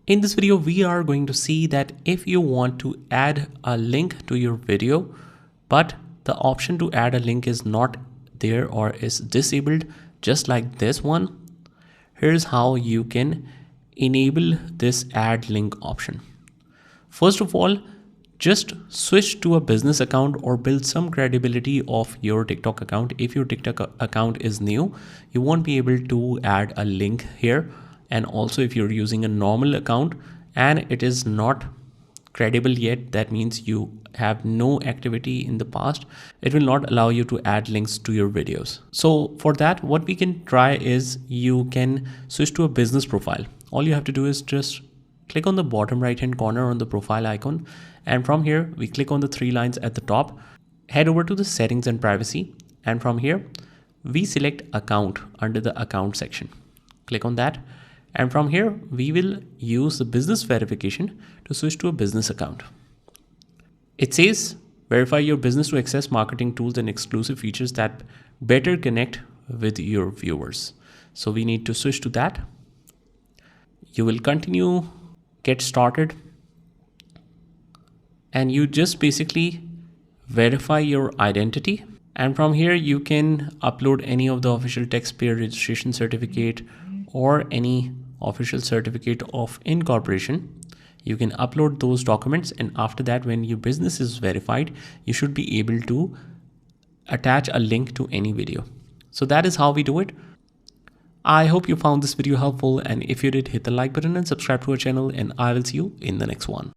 In this video, we are going to see that if you want to add a link to your video, but the option to add a link is not there or is disabled, just like this one, here's how you can enable this add link option. First of all, just switch to a business account or build some credibility of your TikTok account. If your TikTok account is new, you won't be able to add a link here. And also if you're using a normal account and it is not credible yet, that means you have no activity in the past, it will not allow you to add links to your videos. So for that, what we can try is you can switch to a business profile. All you have to do is just click on the bottom right hand corner on the profile icon, and from here we click on the three lines at the top, head over to the settings and privacy, and from here we select account under the account section. Click on that, and from here we will use the business verification to switch to a business account. It says verify your business to access marketing tools and exclusive features that better connect with your viewers. So we need to switch to that. You will continue, get started, and you just basically verify your identity. And from here you can upload any of the official taxpayer registration certificate or any official certificate of incorporation. You can upload those documents, and after that, when your business is verified, you should be able to attach a link to any video. So that is how we do it. I hope you found this video helpful, and if you did, hit the like button and subscribe to our channel, and I will see you in the next one.